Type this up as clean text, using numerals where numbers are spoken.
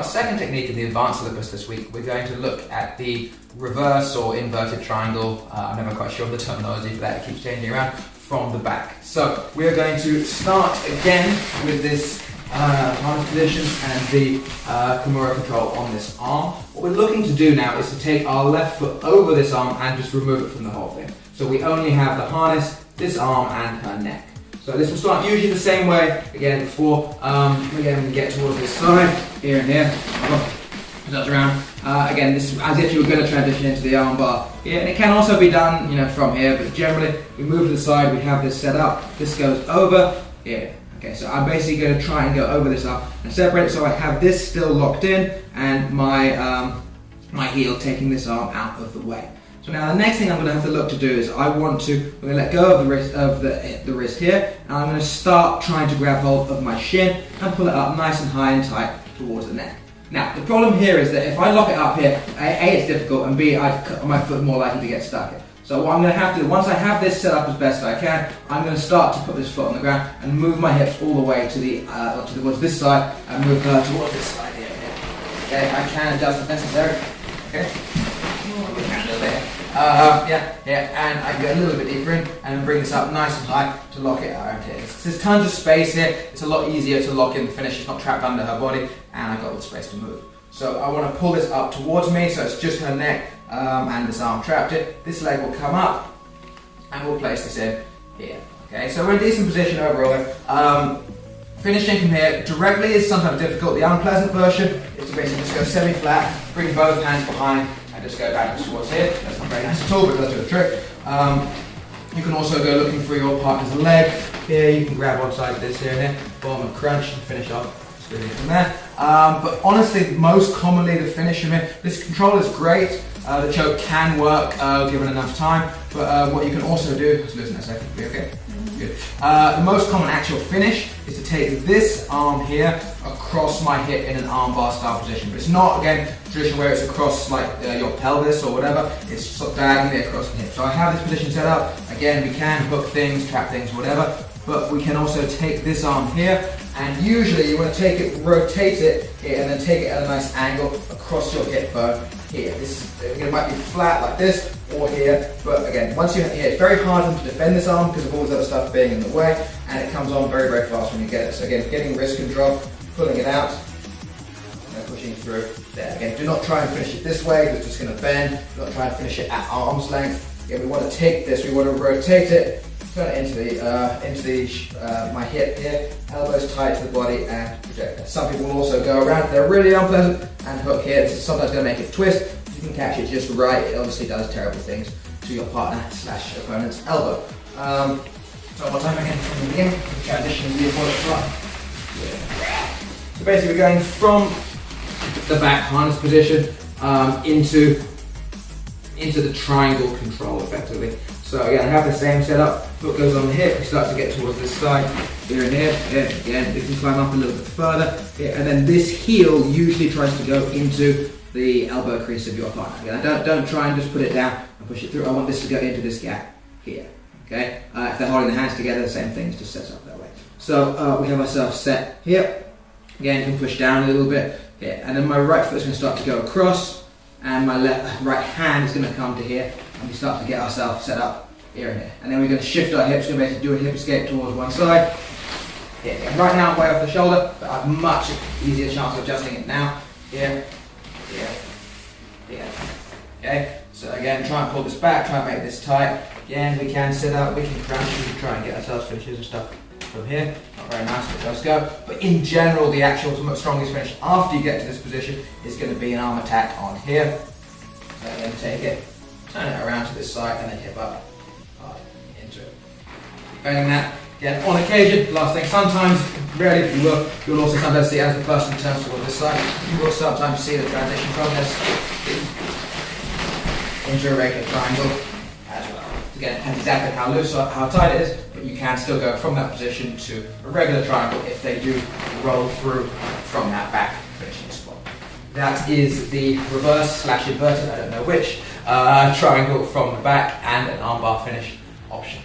our second technique in the advanced syllabus this week, we're going to look at the reverse or inverted triangle. I'm never quite sure of the terminology for that, it keeps changing around, from the back. So we're going to start again with this harness position and the Kimura control on this arm. What we're looking to do now is to take our left foot over this arm and just remove it from the whole thing. So we only have the harness, this arm and her neck. So this will start usually the same way, again before, again we get towards this side, here and here, touch around. Again, this is as if you were going to transition into the arm bar here, and it can also be done, from here, but generally we move to the side, we have this set up, this goes over here. Okay, so I'm basically going to try and go over this arm and separate it so I have this still locked in and my, my heel taking this arm out of the way. So now the next thing I'm going to have to look to do is we're going to let go of the wrist here, and I'm going to start trying to grab hold of my shin and pull it up nice and high and tight towards the neck. Now the problem here is that if I lock it up here, A, it's difficult, and B, my foot is more likely to get stuck here. So what I'm going to have to do, once I have this set up as best I can, I'm going to start to put this foot on the ground and move my hips all the way to towards this side and move her towards this side here. Okay, I can adjust if necessary. Okay. And I can go a little bit deeper in and bring this up nice and high to lock it around here. There's tons of space here. It's a lot easier to lock in the finish. It's not trapped under her body, and I've got all the space to move. So I want to pull this up towards me, so it's just her neck and this arm trapped it. This leg will come up, and we'll place this in here. Okay, so we're in a decent position overall. Finishing from here directly is sometimes difficult. The unpleasant version is to basically just go semi-flat, bring both hands behind, and just go back towards here. That's not very nice at all, but it does do the trick. You can also go looking for your partner's leg. Here you can grab one side of this here and here, form a crunch and finish off. Just doing it from there. But honestly, most commonly the finish from here, this control is great. The choke can work given enough time, but what you can also do, just listen a second, be okay? Good. The most common actual finish is to take this arm here across my hip in an arm bar style position. But it's not, again, tradition where it's across like your pelvis or whatever. It's sort of diagonally across the hip. So I have this position set up. Again, we can hook things, trap things, whatever. But we can also take this arm here, and usually you want to take it, rotate it here, and then take it at a nice angle across your hip bone here. It might be flat like this, or here, but again, once you're here, it's very hard to defend this arm because of all this other stuff being in the way, and it comes on very, very fast when you get it. So again, getting wrist control, pulling it out, and pushing through there. Again, do not try and finish it this way, because it's just going to bend. Do not try and finish it at arm's length. Again, we want to take this, we want to rotate it, turn it into my hip here, elbows tight to the body, and project it. Some people will also go around, they're really unpleasant, and hook here. This is sometimes going to make it twist. If you can catch it just right, it obviously does terrible things to your partner / opponent's elbow. So one time again from the beginning, transition to the opponent's front. So basically we're going from the back harness position into the triangle control effectively. So again, I have the same setup, foot goes on the hip, we start to get towards this side, here and here, again, we can climb up a little bit further, here, and then this heel usually tries to go into the elbow crease of your partner. Again, don't try and just put it down and push it through, I want this to go into this gap here, okay? If they're holding the hands together, the same thing, it's just set up that way. So we have ourselves set here, again, you can push down a little bit, here, and then my right foot is going to start to go across, and my right hand is going to come to here, and we start to get ourselves set up here and here. And then we're going to shift our hips, we're going to basically do a hip escape towards one side. Here. And right now I'm way off the shoulder, but I have much easier chance of adjusting it now. Here, here, here. Okay, so again, try and pull this back, try and make this tight. Again, we can sit up, we can crunch, we can try and get ourselves finishes and stuff from here. Not very nice, but it does go. But in general, the actual strongest finish after you get to this position is going to be an arm attack on here. So again, take it, turn it around to this side, and then hip up into it. Defending that, again, on occasion, last thing, sometimes, rarely if you will, you'll also sometimes see as the person turns toward this side, you will sometimes see the transition from this into a regular triangle as well. Again, it depends exactly how loose or how tight it is, but you can still go from that position to a regular triangle if they do roll through from that back finishing spot. That is the reverse / inverted, I don't know which, triangle from the back and an armbar finish option.